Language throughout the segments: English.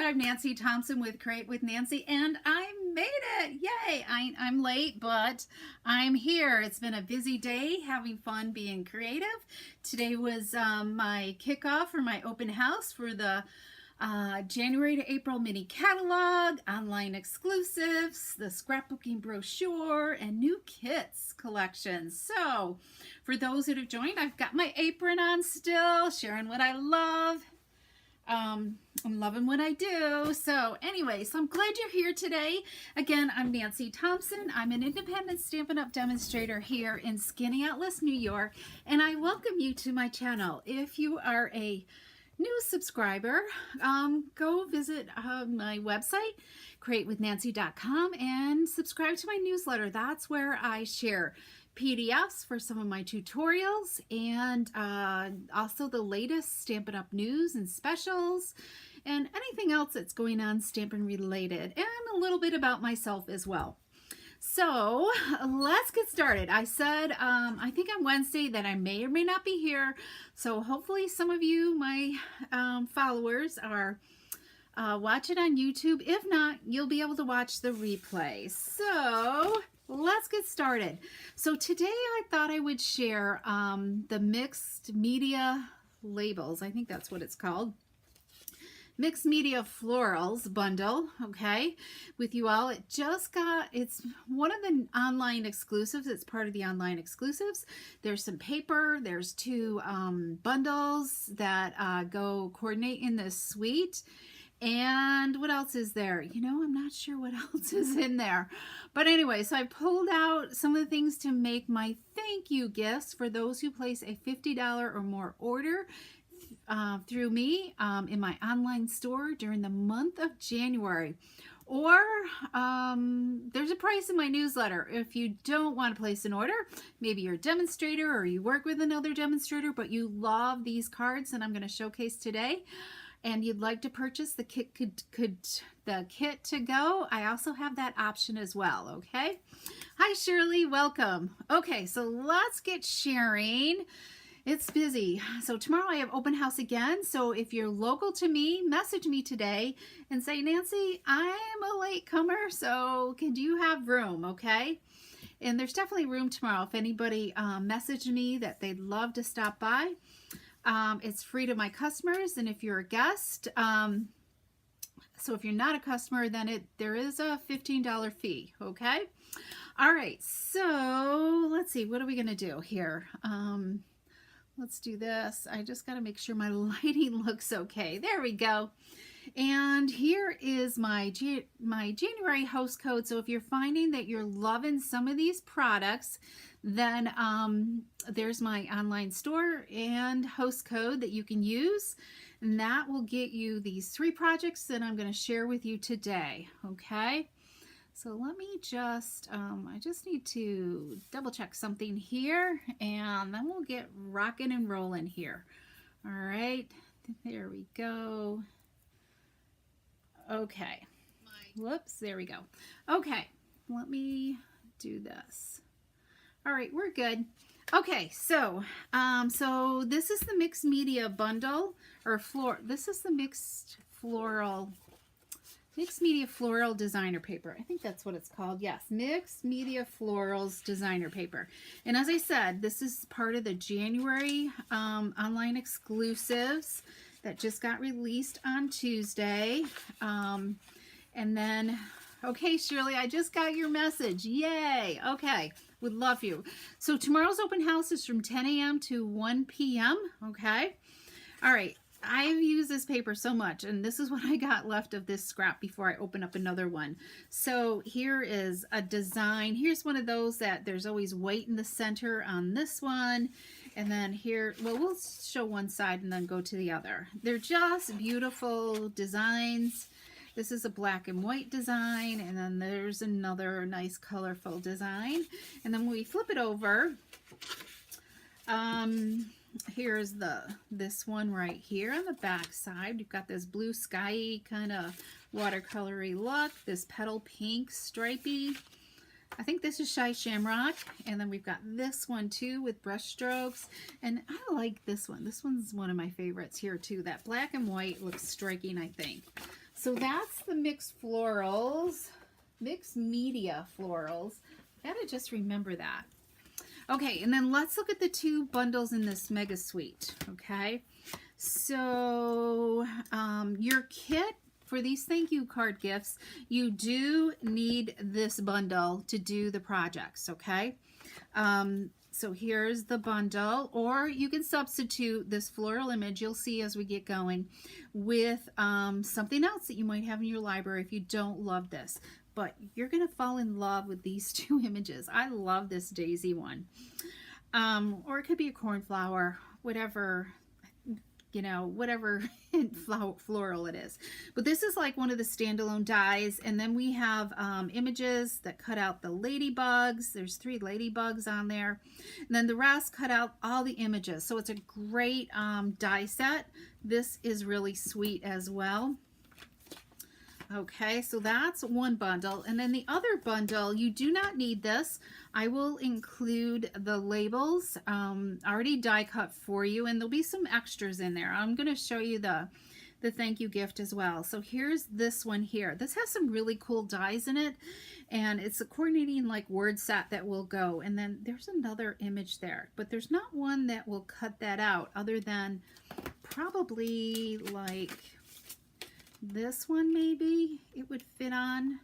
I'm Nancy Thompson with Create with Nancy, and I made it! Yay! I'm late, but I'm here. It's been a busy day, having fun being creative. Today was my kickoff for my open house for the January to April mini catalog, online exclusives, the scrapbooking brochure, and new kits collections. So, for those that have joined, I've got my apron on still, sharing what I love. I'm loving what I do. So anyway, I'm glad you're here today. Again, I'm Nancy Thompson. I'm an independent Stampin' Up! Demonstrator here in Skaneateles, New York, and I welcome you to my channel. If you are a new subscriber, go visit my website, createwithnancy.com, and subscribe to my newsletter. That's where I share PDFs for some of my tutorials, and also the latest Stampin' Up! News and specials, and anything else that's going on Stampin' related, and a little bit about myself as well. So let's get started. I said, I think on Wednesday that I may or may not be here, so hopefully some of you, my followers, are watching on YouTube. If not, you'll be able to watch the replay. So let's get started. So today I thought I would share the mixed media labels. I think that's what it's called. Mixed Media Florals bundle, okay, with you all. It's one of the online exclusives. It's part of the online exclusives. There's some paper. There's two bundles that go coordinate in this suite. And what else is there? You know, I'm not sure what else is in there. But anyway, so I pulled out some of the things to make my thank you gifts for those who place a $50 or more order through me in my online store during the month of January. Or there's a price in my newsletter. If you don't want to place an order, maybe you're a demonstrator or you work with another demonstrator, but you love these cards that I'm going to showcase today, and you'd like to purchase the kit the kit to go, I also have that option as well. Okay. Hi Shirley, welcome. Okay, so let's get sharing. It's busy. So tomorrow I have open house again. So if you're local to me, message me today and say, Nancy, I'm a late comer, so can you have room? Okay. And there's definitely room tomorrow. If anybody messaged me that they'd love to stop by, it's free to my customers. And if you're a guest, so if you're not a customer, then there is a $15 fee. Okay. All right. So let's see. What are we going to do here? Let's do this. I just got to make sure my lighting looks okay. There we go. And here is my January host code. So if you're finding that you're loving some of these products, then there's my online store and host code that you can use. And that will get you these 3 projects that I'm going to share with you today. Okay. So let me just, I just need to double check something here, and then we'll get rocking and rolling here. All right, there we go. Okay, whoops, there we go. Okay, let me do this. All right, we're good. Okay, so, this is the mixed media bundle, or this is the mixed media floral designer paper. I think that's what it's called. Yes, mixed media florals designer paper. And as I said, this is part of the January online exclusives that just got released on Tuesday. And then, okay, Shirley, I just got your message. Yay. Okay, would love you. So tomorrow's open house is from 10 a.m. to 1 p.m. Okay. All right. I've used this paper so much, and this is what I got left of this scrap before I open up another one. So here is a design. Here's one of those that there's always white in the center on this one. And then here, well, we'll show one side and then go to the other. They're just beautiful designs. This is a black and white design, and then there's another nice colorful design. And then when we flip it over, here's this one right here on the back side. You've got this blue sky kind of watercolory look, this petal pink stripey. I think this is Shy Shamrock. And then we've got this one too with brush strokes. And I like this one. This one's one of my favorites here too. That black and white looks striking, I think. So that's the mixed florals, mixed media florals. Gotta just remember that. Okay, and then let's look at the two bundles in this mega suite. Okay, so your kit for these thank you card gifts, you do need this bundle to do the projects. Okay, so here's the bundle, or you can substitute this floral image, you'll see as we get going, with something else that you might have in your library if you don't love this. But you're going to fall in love with these two images. I love this daisy one. Or it could be a cornflower, whatever, you know, whatever floral it is. But this is like one of the standalone dies. And then we have images that cut out the ladybugs. There's 3 ladybugs on there. And then the rest cut out all the images. So it's a great die set. This is really sweet as well. Okay, so that's one bundle. And then the other bundle, you do not need this. I will include the labels already die cut for you, and there'll be some extras in there. I'm going to show you the thank you gift as well. So here's this one here. This has some really cool dies in it, and it's a coordinating like word set that will go. And then there's another image there, but there's not one that will cut that out other than probably like this one. Maybe it would fit on.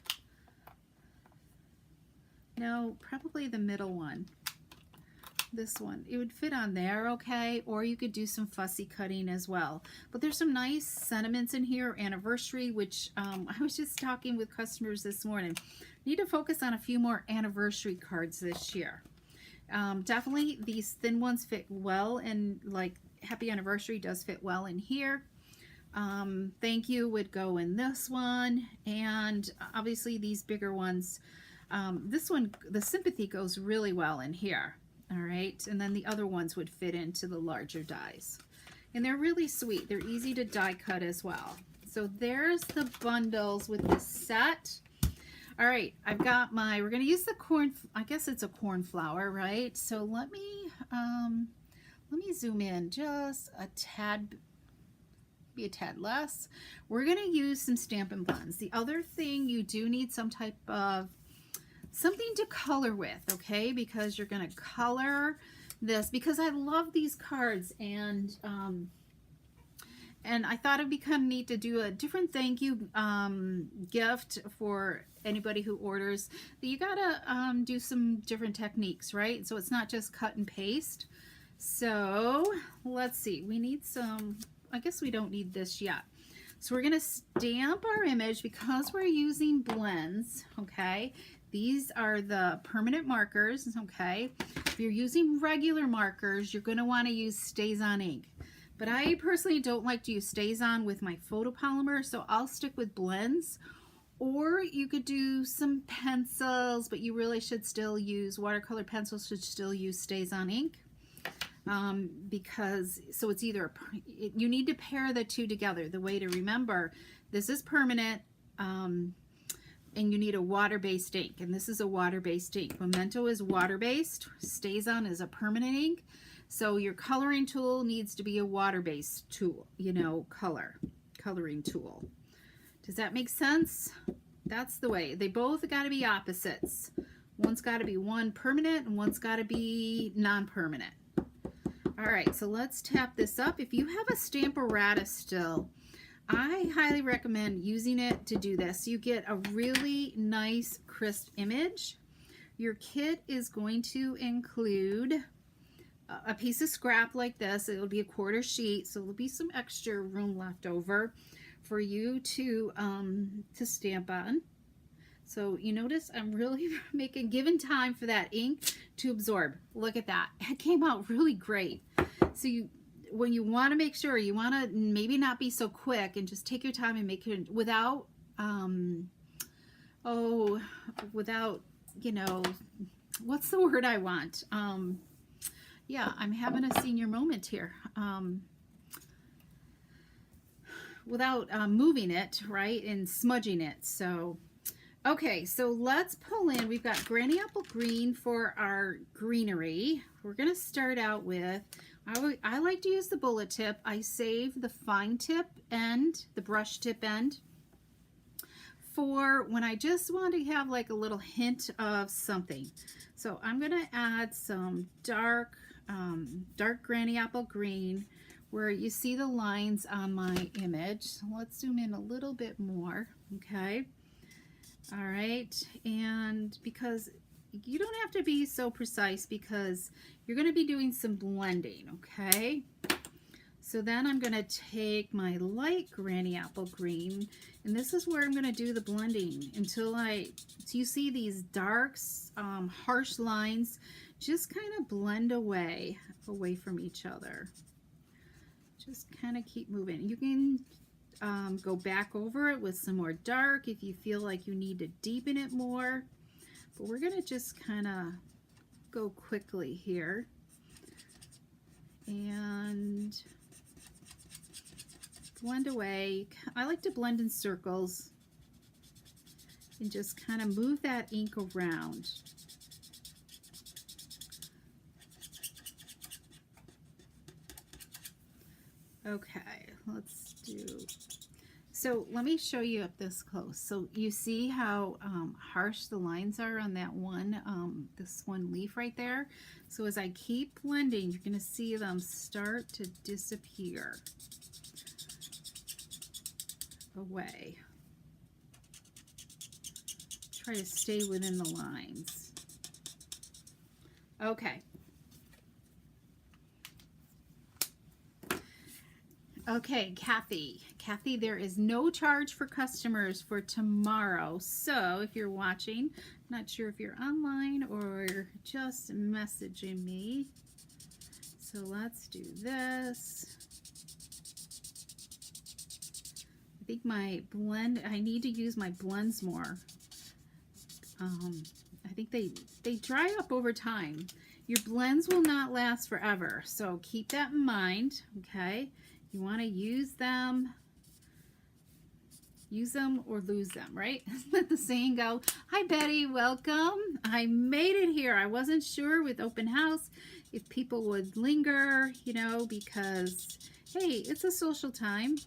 No, probably the middle one. This one, it would fit on there, okay? Or you could do some fussy cutting as well. But there's some nice sentiments in here, anniversary, which I was just talking with customers this morning. Need to focus on a few more anniversary cards this year. Definitely these thin ones fit well, and like happy anniversary does fit well in here. Thank you would go in this one, and obviously these bigger ones, this one, the sympathy, goes really well in here. All right, and then the other ones would fit into the larger dies, and they're really sweet. They're easy to die cut as well. So there's the bundles with the set. All right, I've got my, we're going to use the corn, I guess it's a cornflower, right? So let me zoom in just a tad, maybe a tad less. We're going to use some Stampin' Blends. The other thing, you do need some type of something to color with, okay? Because you're going to color this, because I love these cards, and I thought it'd be kind of neat to do a different thank you gift for anybody who orders. You gotta do some different techniques, right? So it's not just cut and paste. So let's see, we need some, I guess we don't need this yet. So we're gonna stamp our image because we're using blends, okay? These are the permanent markers, okay? If you're using regular markers, you're gonna wanna use StazOn ink. But I personally don't like to use StazOn with my photopolymer, so I'll stick with blends. Or you could do some pencils, but you really should still use, watercolor pencils should still use StazOn ink. Because, so it's either, you need to pair the two together. The way to remember, this is permanent, and you need a water-based ink, and this is a water-based ink. Memento is water-based, StazOn is a permanent ink. So your coloring tool needs to be a water-based tool, you know, coloring tool. Does that make sense? That's the way. They both got to be opposites. One's got to be one permanent and one's got to be non-permanent. All right, so let's tap this up. If you have a Stamparatus still, I highly recommend using it to do this. You get a really nice crisp image. Your kit is going to include a piece of scrap like this. It'll be a quarter sheet, so there'll be some extra room left over for you to stamp on. So you notice I'm really giving time for that ink to absorb. Look at that. It came out really great. So when you want to make sure, you want to maybe not be so quick and just take your time and make it without, without, you know, what's the word I want? Yeah, I'm having a senior moment here. Without moving it, right, and smudging it. So, okay, so let's pull in. We've got Granny Apple Green for our greenery. We're going to start out with, I like to use the bullet tip. I save the fine tip end, the brush tip end. for when I just want to have like a little hint of something. So I'm going to add some dark granny apple green where you see the lines on my image. So let's zoom in a little bit more, okay? All right, and because you don't have to be so precise because you're going to be doing some blending, okay? So then I'm going to take my light granny apple green, and this is where I'm going to do the blending until you see these dark, harsh lines just kind of blend away from each other. Just kind of keep moving. You can go back over it with some more dark if you feel like you need to deepen it more. But we're going to just kind of go quickly here. And blend away. I like to blend in circles and just kind of move that ink around. Okay, let's do, so let me show you up this close. So you see how harsh the lines are on that one, this one leaf right there. So as I keep blending, you're going to see them start to disappear away. Try to stay within the lines. Okay. Okay, Kathy, there is no charge for customers for tomorrow. So if you're watching, not sure if you're online or just messaging me. So let's do this. I think my blend, I need to use my blends more. I think they dry up over time. Your blends will not last forever, so keep that in mind, okay? You want to use them or lose them, right? Let the saying go. Hi, Betty. Welcome. I made it here. I wasn't sure with open house if people would linger, you know, because, hey, it's a social time.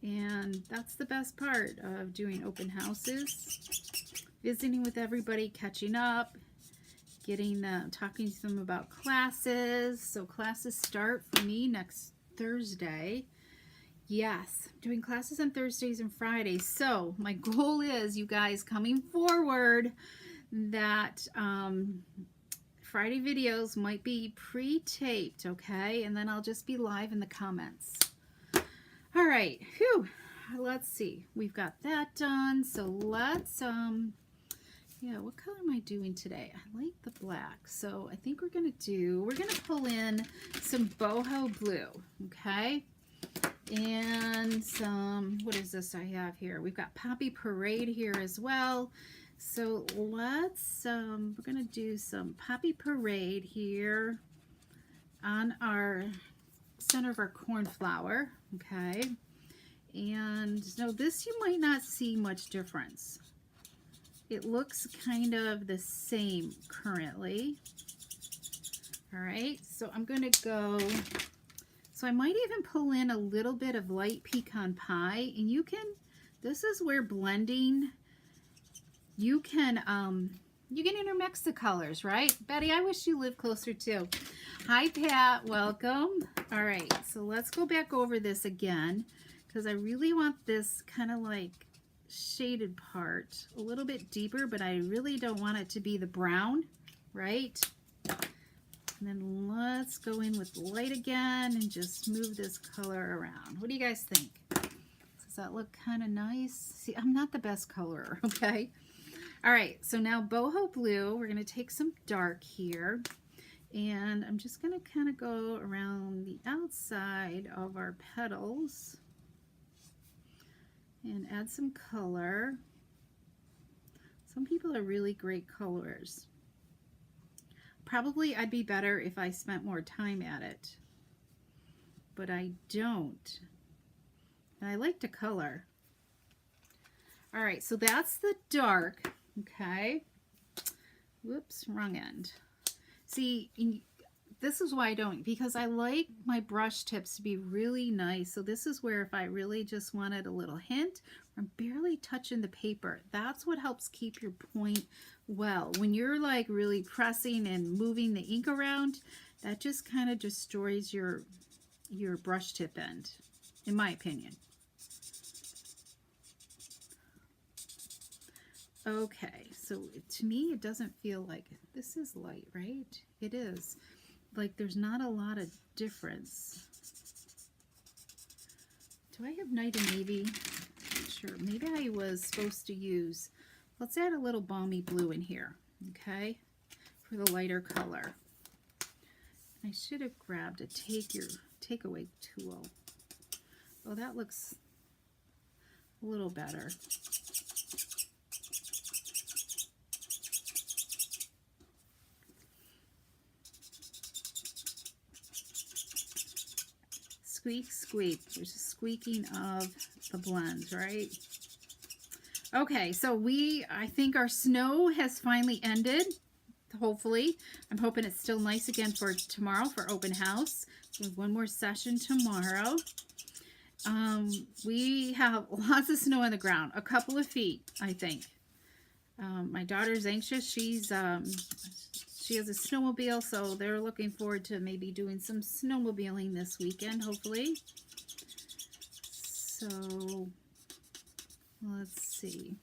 And that's the best part of doing open houses. Visiting with everybody, catching up, talking to them about classes. So classes start for me next Thursday. Yes, doing classes on Thursdays and Fridays. So my goal is, you guys, coming forward, that Friday videos might be pre-taped, okay? And then I'll just be live in the comments. All right, whew. Let's see. We've got that done. So let's, yeah, what color am I doing today? I like the black. So I think we're going to pull in some boho blue, okay? And some, what is this I have here? We've got Poppy Parade here as well. So let's, we're going to do some Poppy Parade here on our center of our cornflower, okay? And now this you might not see much difference. It looks kind of the same currently. All right, so I'm going to go, so I might even pull in a little bit of light pecan pie, and you can, this is where blending, you can intermix the colors, right? Betty, I wish you lived closer too. Hi, Pat, welcome. All right, so let's go back over this again, because I really want this kind of like shaded part a little bit deeper, but I really don't want it to be the brown, right? And then let's go in with light again and just move this color around. What do you guys think? Does that look kind of nice? See, I'm not the best colorer, okay? All right, so now boho blue, we're going to take some dark here, and I'm just going to kind of go around the outside of our petals and add some color. Some people are really great colorers. Probably I'd be better if I spent more time at it, but I don't. And I like to color. All right, so that's the dark, okay? Whoops, wrong end. See, this is why I don't, because I like my brush tips to be really nice. So this is where if I really just wanted a little hint, I'm barely touching the paper. That's what helps keep your point well. When you're like really pressing and moving the ink around, that just kind of destroys your brush tip end, in my opinion. Okay, so to me it doesn't feel like this is light, right? It is. Like there's not a lot of difference. Do I have night and navy? Not sure. Maybe I was supposed to use, let's add a little balmy blue in here, okay, for the lighter color. I should have grabbed a takeaway tool. Oh, that looks a little better. Squeak, squeak. There's a squeaking of the blends, right? Okay, so I think our snow has finally ended, hopefully. I'm hoping it's still nice again for tomorrow for open house. We have one more session tomorrow. We have lots of snow on the ground, a couple of feet, I think. My daughter's anxious. She has a snowmobile, so they're looking forward to maybe doing some snowmobiling this weekend, hopefully. So, let's see.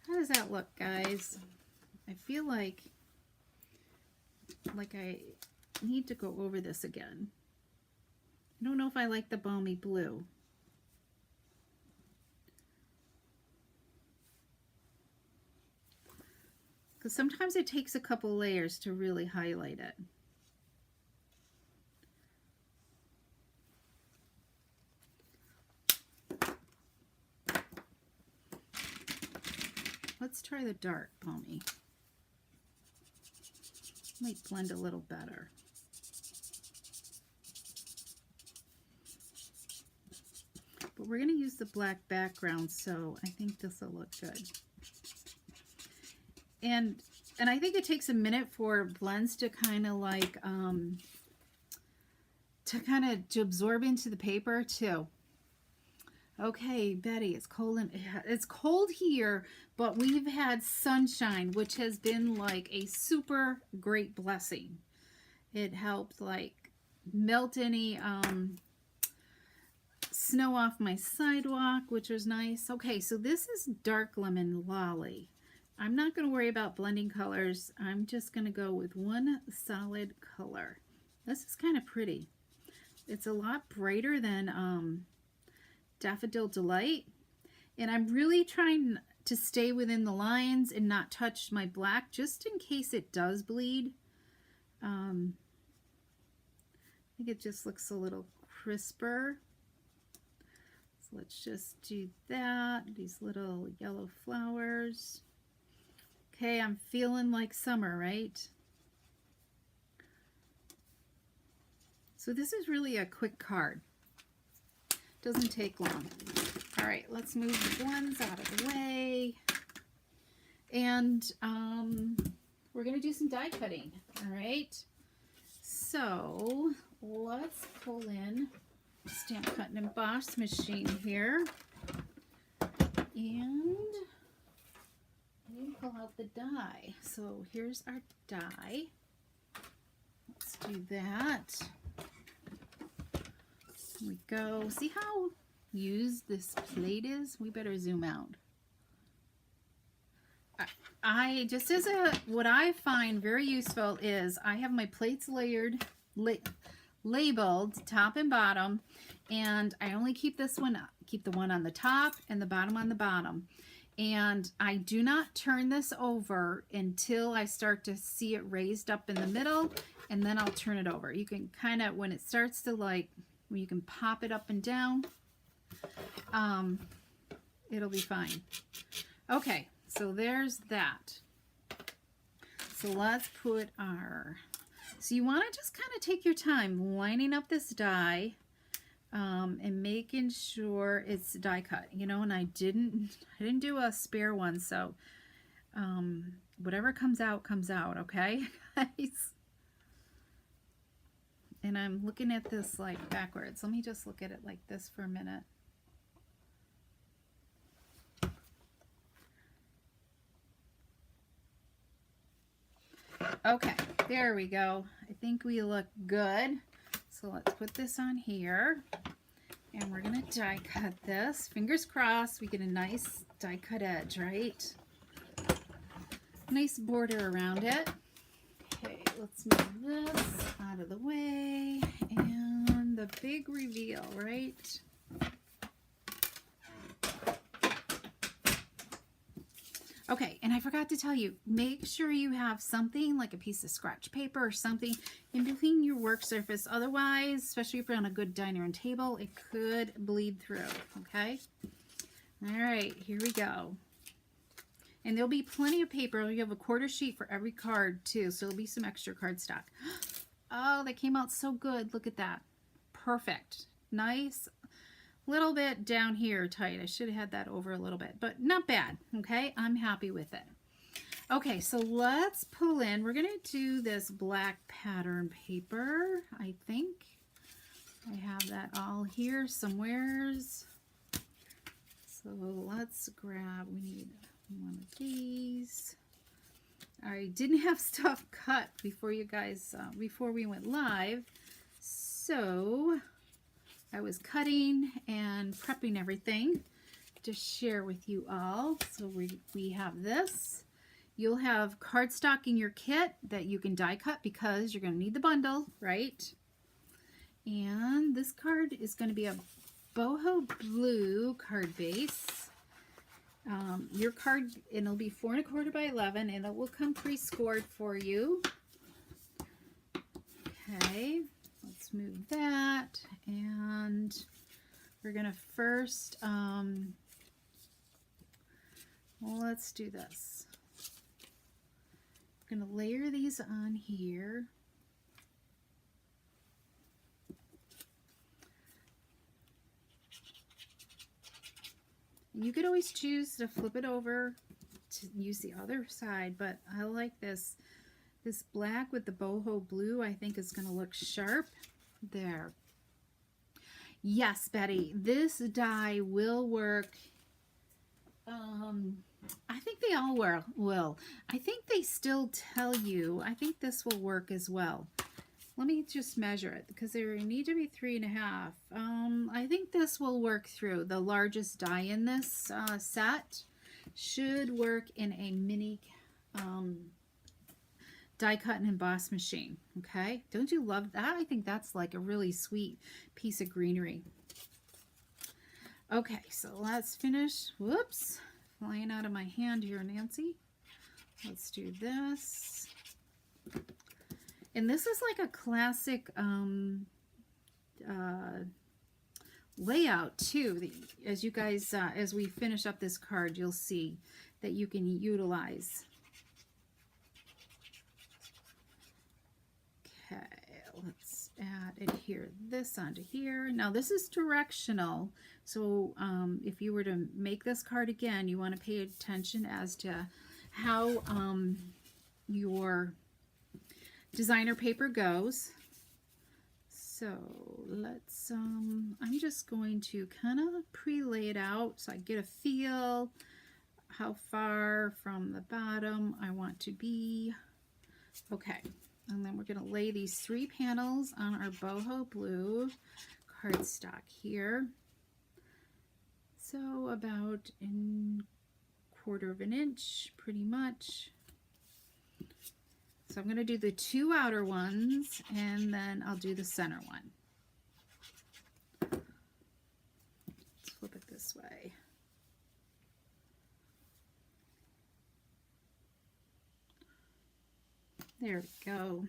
How does that look, guys? I feel like I need to go over this again. I don't know if I like the balmy blue. Because sometimes it takes a couple layers to really highlight it. Let's try the dark balmy. Might blend a little better. But we're going to use the black background, so I think this will look good. And I think it takes a minute for blends to kind of like to absorb into the paper too. Okay, Betty, it's cold here, but we've had sunshine, which has been like a super great blessing. It helped like melt any snow off my sidewalk, which was nice. Okay, so this is dark lemon lolly. I'm not going to worry about blending colors. I'm just going to go with one solid color. This is kind of pretty. It's a lot brighter than Daffodil Delight. And I'm really trying to stay within the lines and not touch my black just in case it does bleed. I think it just looks a little crisper. So let's just do that. These little yellow flowers. Okay, I'm feeling like summer, right? So this is really a quick card. Doesn't take long. All right, let's move the blends out of the way. And we're going to do some die cutting, all right? So let's pull in Stamp Cut and Emboss machine here. And pull out the die. So here's our die. Let's do that. Here we go. See how used this plate is? We better zoom out. I just as what I find very useful is I have my plates layered, labeled top and bottom, and I only keep this one, keep the one on the top and the bottom on the bottom. And I do not turn this over until I start to see it raised up in the middle, and then I'll turn it over. You can kind of, when it starts to like, when you can pop it up and down, it'll be fine. Okay, so there's that. So let's put our, so you want to just kind of take your time lining up this die. And making sure it's die cut, you know, and I didn't do a spare one, so whatever comes out, okay, guys? and I'm looking at this like backwards. Let me just look at it like this for a minute. Okay, there we go. I think we look good. So let's put this on here, and we're gonna die cut this. Fingers crossed we get a nice die cut edge, right? Nice border around it. Okay, let's move this out of the way, and the big reveal, right? Okay, and I forgot to tell you, make sure you have something like a piece of scratch paper or something in between your work surface. Otherwise, especially if you're on a good dining room table, it could bleed through, okay? All right, here we go. And there'll be plenty of paper. You have a quarter sheet for every card too, so there'll be some extra cardstock. Oh, that came out so good. Look at that. Perfect. Nice. Little bit down here tight. I should have had that over a little bit, but not bad. Okay, I'm happy with it. Okay, so let's pull in. We're going to do this black pattern paper, I think. I have that all here somewheres. So let's grab, we need one of these. I didn't have stuff cut before you guys, before we went live. So I was cutting and prepping everything to share with you all. So we have this. You'll have cardstock in your kit that you can die cut because you're going to need the bundle, right? And this card is going to be a boho blue card base. Your card, and it'll be 4 1/4 by 11, and it will come pre-scored for you. Okay. Let's move that, and we're going to first, let's do this. I'm going to layer these on here. You could always choose to flip it over to use the other side, but I like this. This black with the boho blue, I think, is going to look sharp. There. Yes, Betty, this die will work. I think they all will. I think they still tell you. I think this will work as well. Let me just measure it because they need to be 3.5. I think this will work through. The largest die in this set should work in a mini die cut and emboss machine. Okay, don't you love that? I think that's like a really sweet piece of greenery. Okay, so let's finish. Whoops, flying out of my hand here, Nancy. Let's do this. And this is like a classic layout too. As you guys, as we finish up this card, you'll see that you can utilize. Okay, let's adhere this onto here. Now this is directional, so if you were to make this card again, you want to pay attention as to how your designer paper goes. So let's, I'm just going to kind of pre-lay it out so I get a feel how far from the bottom I want to be. Okay. And then we're going to lay these 3 panels on our boho blue cardstock here. So about a 1/4 inch, pretty much. So I'm going to do the 2 outer ones, and then I'll do the center one. Let's flip it this way. There we go.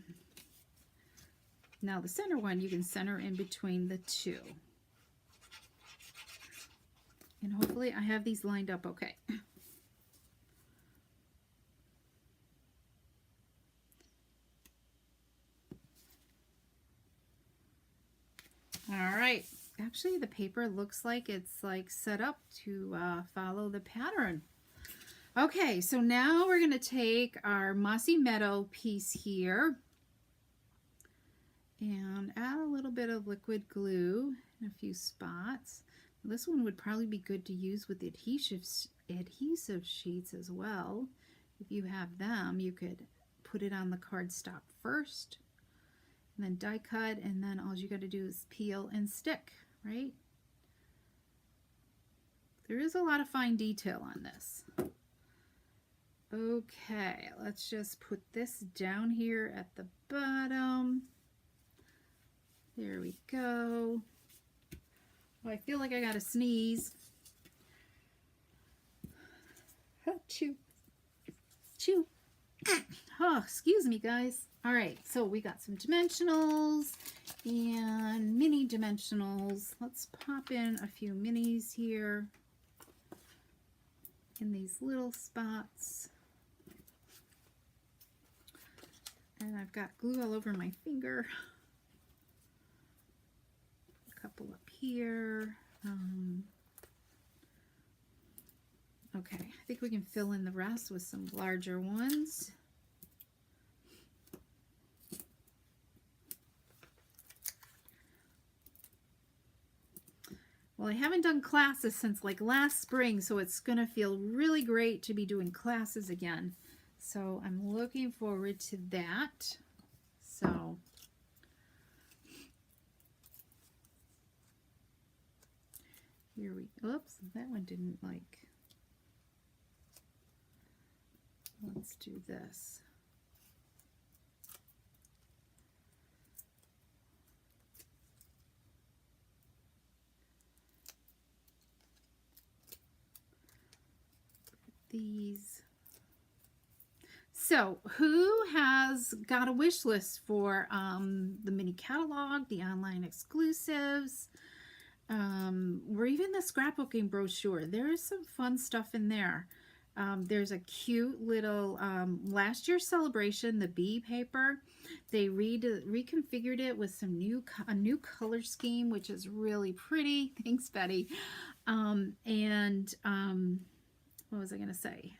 Now the center one, you can center in between the 2. And hopefully I have these lined up okay. All right. Actually, the paper looks like it's like set up to follow the pattern. Okay, so now we're going to take our Mossy Meadow piece here, and add a little bit of liquid glue in a few spots. This one would probably be good to use with adhesive sheets as well. If you have them, you could put it on the cardstock first, and then die cut, and then all you got to do is peel and stick, right? There is a lot of fine detail on this. Okay, let's just put this down here at the bottom. There we go. Oh, I feel like I gotta sneeze. Achoo. Chew. Oh, excuse me, guys. All right, so we got some dimensionals and mini dimensionals. Let's pop in a few minis here in these little spots. And I've got glue all over my finger. A couple up here. Okay, I think we can fill in the rest with some larger ones. Well, I haven't done classes since like last spring, so it's going to feel really great to be doing classes again. So I'm looking forward to that. So here we, oops, that one didn't like. Let's do this. These. So who has got a wish list for the mini catalog, the online exclusives, or even the scrapbooking brochure? There is some fun stuff in there. There's a cute little last year's celebration, the bee paper. They reconfigured it with some a new color scheme, which is really pretty. Thanks, Betty. What was I going to say?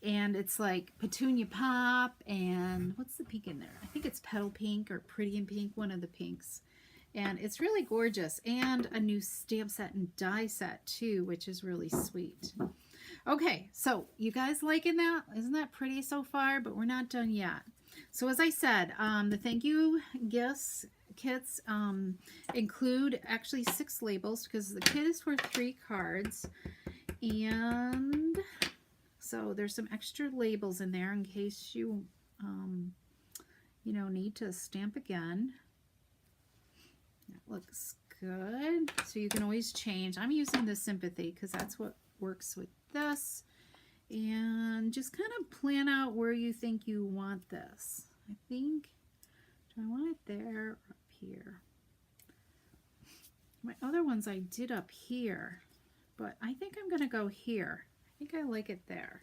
And it's like Petunia Pop, and what's the pink in there? I think it's Petal Pink or Pretty in Pink, one of the pinks. And it's really gorgeous. And a new stamp set and die set too, which is really sweet. Okay, so you guys liking that? Isn't that pretty so far? But we're not done yet. So as I said, the thank you kits include actually 6 labels because the kit is for 3 cards. And so there's some extra labels in there in case you, you know, need to stamp again. That looks good. So you can always change. I'm using the Sympathy because that's what works with this. And just kind of plan out where you think you want this. I think, do I want it there or up here? My other ones I did up here, but I think I'm going to go here. I think I like it there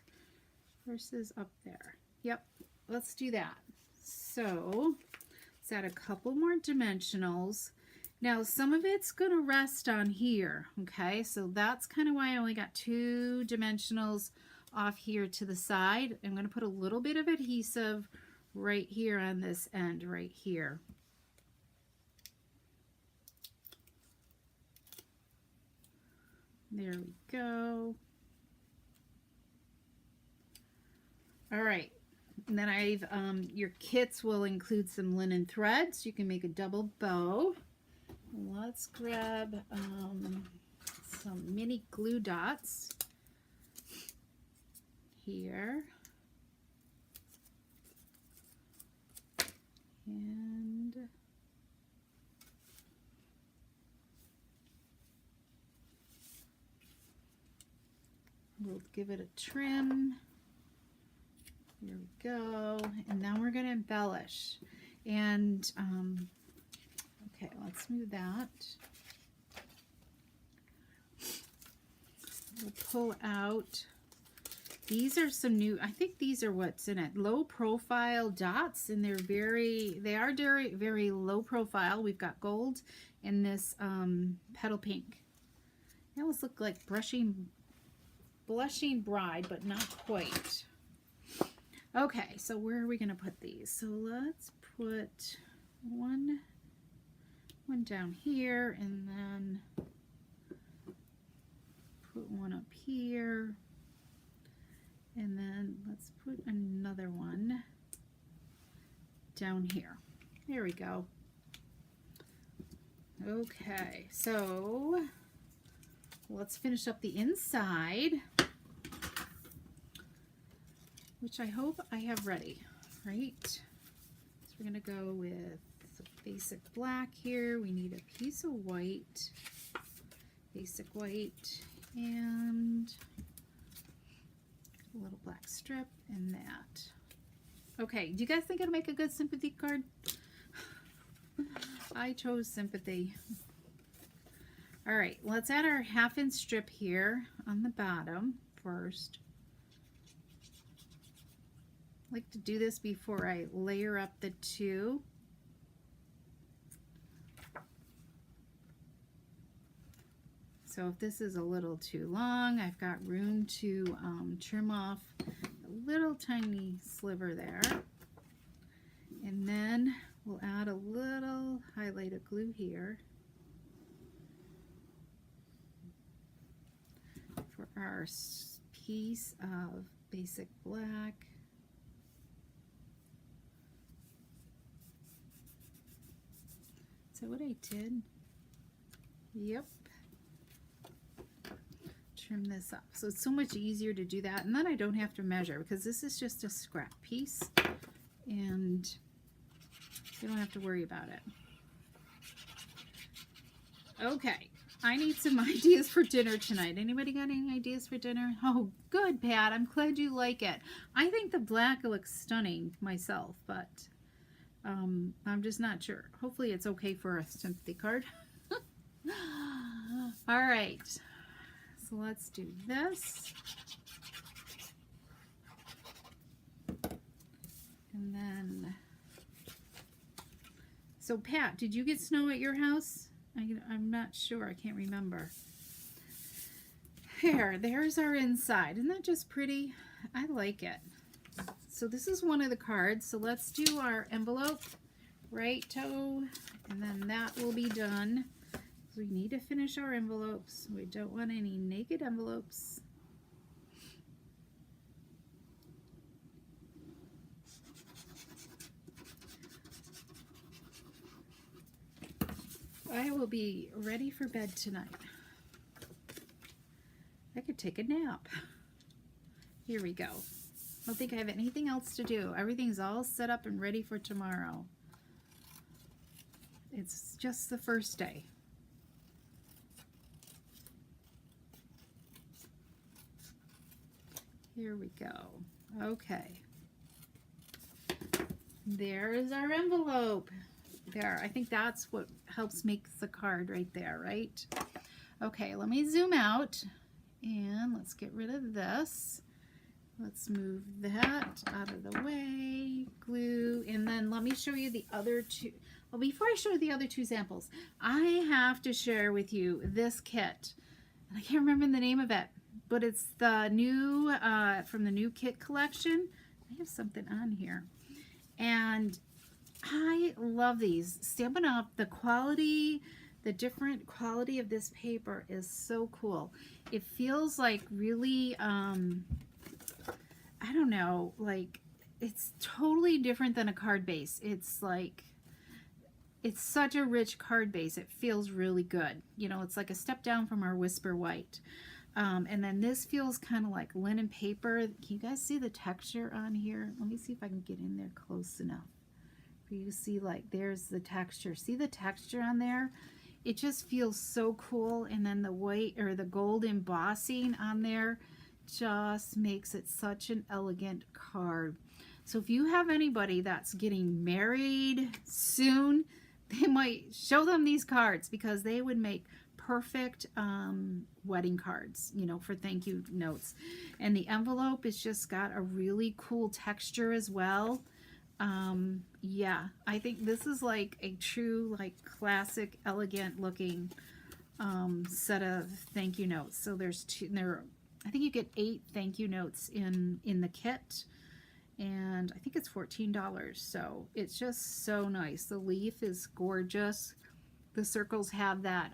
versus up there. Yep, let's do that. So let's add a couple more dimensionals. Now some of it's going to rest on here, okay? So that's kind of why I only got 2 dimensionals off here to the side. I'm going to put a little bit of adhesive right here on this end right here. There we go. All right, and then I've your kits will include some linen threads. You can make a double bow. Let's grab some mini glue dots here. And we'll give it a trim. Here we go. And now we're going to embellish. And, okay, let's move that. We'll pull out. These are some new, I think these are what's in it. Low profile dots, and they are very low profile. We've got gold and this petal pink. They almost look like blushing bride, but not quite. Okay, so where are we going to put these? So let's put one down here, and then put one up here, and then let's put another one down here. There we go. Okay, so let's finish up the inside, which I hope I have ready, right? So we're gonna go with some basic black here. We need a piece of white, basic white, and a little black strip and that. Okay, do you guys think it'll make a good sympathy card? I chose Sympathy. All right, let's add our 1/2" strip here on the bottom first. I like to do this before I layer up the two. So if this is a little too long, I've got room to trim off a little tiny sliver there. And then we'll add a little highlighter glue here for our piece of basic black. Is that what I did? Yep. Trim this up. So it's so much easier to do that, and then I don't have to measure because this is just a scrap piece and you don't have to worry about it. Okay, I need some ideas for dinner tonight. Anybody got any ideas for dinner? Oh, good, Pat. I'm glad you like it. I think the black looks stunning myself, but I'm just not sure. Hopefully it's okay for a sympathy card. All right. So let's do this. And then, so Pat, did you get snow at your house? I'm not sure, I can't remember. There's our inside. Isn't that just pretty? I like it. So this is one of the cards. So let's do our envelope, right toe, and then that will be done. We need to finish our envelopes. We don't want any naked envelopes. I will be ready for bed tonight. I could take a nap. Here we go. I don't think I have anything else to do. Everything's all set up and ready for tomorrow. It's just the first day. Here we go. Okay. There is our envelope. There, I think that's what helps make the card right there, right? Okay, let me zoom out and let's get rid of this. Let's move that out of the way, glue, and then let me show you the other two. Well, before I show you the other two samples, I have to share with you this kit. And I can't remember the name of it, but it's the new, from the new kit collection. I have something on here. And I love these. Stampin' Up! The quality, the different quality of this paper is so cool. It feels like really, I don't know, like it's totally different than a card base. It's like, it's such a rich card base. It feels really good. You know, it's like a step down from our Whisper White. And then this feels kind of like linen paper. Can you guys see the texture on here? Let me see if I can get in there close enough for you to see, like, there's the texture. See the texture on there? It just feels so cool. And then the white or the gold embossing on there just makes it such an elegant card. So if you have anybody that's getting married soon, they might show them these cards because they would make perfect wedding cards, you know, for thank you notes. And the envelope has just got a really cool texture as well. Yeah, I think this is like a true, like, classic, elegant looking set of thank you notes. So there's two, I think you get 8 thank you notes in the kit. and I think it's $14. So it's just so nice. The leaf is gorgeous. The circles have that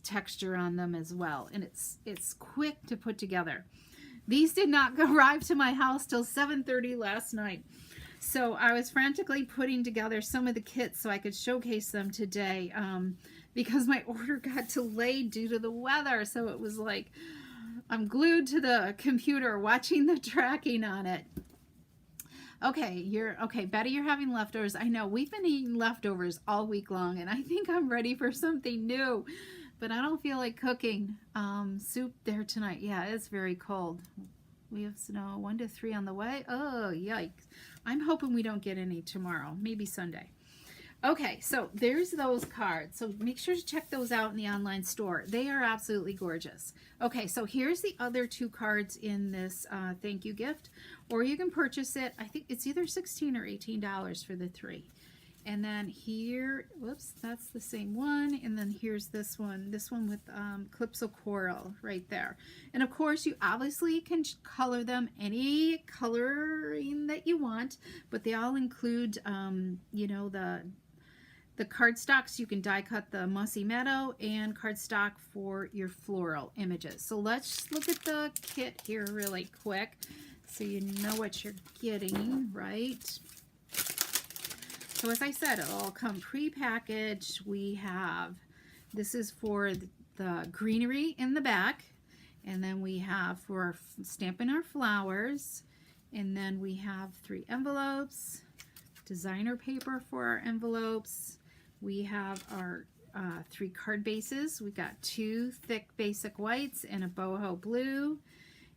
texture on them as well, and it's quick to put together. These did not arrive to my house till 7:30 last night. So I was frantically putting together some of the kits so I could showcase them today, because my order got delayed due to the weather. So it was like I'm glued to the computer watching the tracking on it. Okay, Betty, you're having leftovers. I know we've been eating leftovers all week long, and I think I'm ready for something new, but I don't feel like cooking. Soup there tonight. Yeah, it's very cold. We have snow 1 to 3 on the way. Oh, yikes. I'm hoping we don't get any tomorrow, maybe Sunday. Okay, so there's those cards. So make sure to check those out in the online store. They are absolutely gorgeous. Okay, so here's the other 2 cards in this thank you gift, or you can purchase it. I think it's either $16 or $18 for the 3. And then here, whoops, that's the same one. And then here's this one with Calypso Coral right there. And of course, you obviously can color them any coloring that you want, but they all include, you know, the cardstocks. You can die cut the Mossy Meadow and cardstock for your floral images. So let's look at the kit here really quick so you know what you're getting, right? So as I said, it'll all come pre-packaged. We have, this is for the greenery in the back, and then we have for stamping our flowers, and then we have 3 envelopes, designer paper for our envelopes. We have our 3 card bases. We got 2 thick basic whites and a boho blue,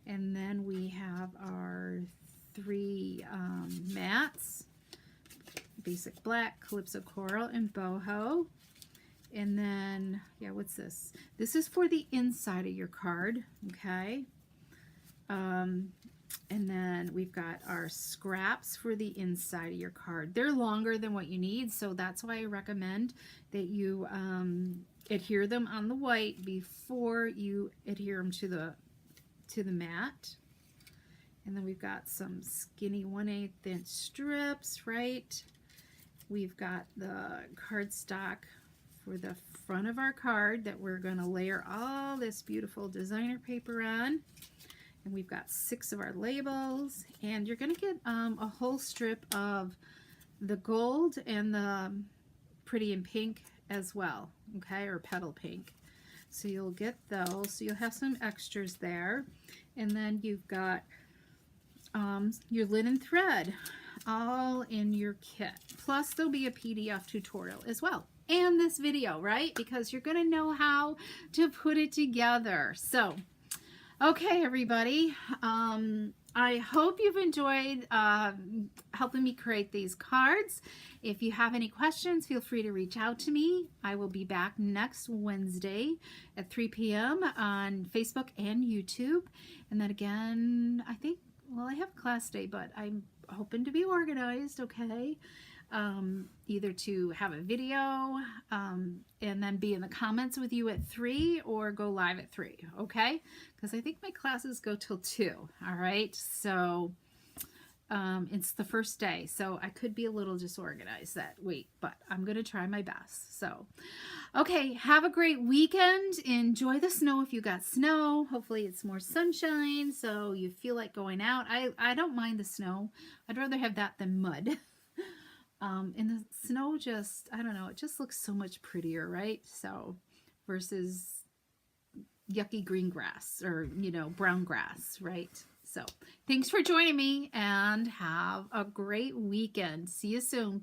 and then we have our 3 mats. Basic black, Calypso Coral, and boho. And then, yeah, what's this? This is for the inside of your card, okay? And then we've got our scraps for the inside of your card. They're longer than what you need, so that's why I recommend that you adhere them on the white before you adhere them to the mat. And then we've got some skinny 1/8 inch strips, right? We've got the cardstock for the front of our card that we're going to layer all this beautiful designer paper on. And we've got 6 of our labels. And you're going to get a whole strip of the gold and the pretty in pink as well, okay, or petal pink. So you'll get those. So you'll have some extras there. And then you've got your linen thread all in your kit. Plus there'll be a PDF tutorial as well, and this video, right? Because you're going to know how to put it together. So, okay, everybody. I hope you've enjoyed helping me create these cards. If you have any questions, feel free to reach out to me. I will be back next Wednesday at 3 p.m. on Facebook and YouTube. And then again, I think, well, I have class day, but I'm hoping to be organized, okay? Either to have a video and then be in the comments with you at 3 or go live at 3, okay? Because I think my classes go till 2, all right? So it's the first day, so I could be a little disorganized that week, but I'm going to try my best. So, okay, have a great weekend. Enjoy the snow if you got snow. Hopefully it's more sunshine, so you feel like going out. I don't mind the snow. I'd rather have that than mud. And the snow just, I don't know, it just looks so much prettier, right? So, versus yucky green grass or, you know, brown grass, right? So, thanks for joining me and have a great weekend. See you soon.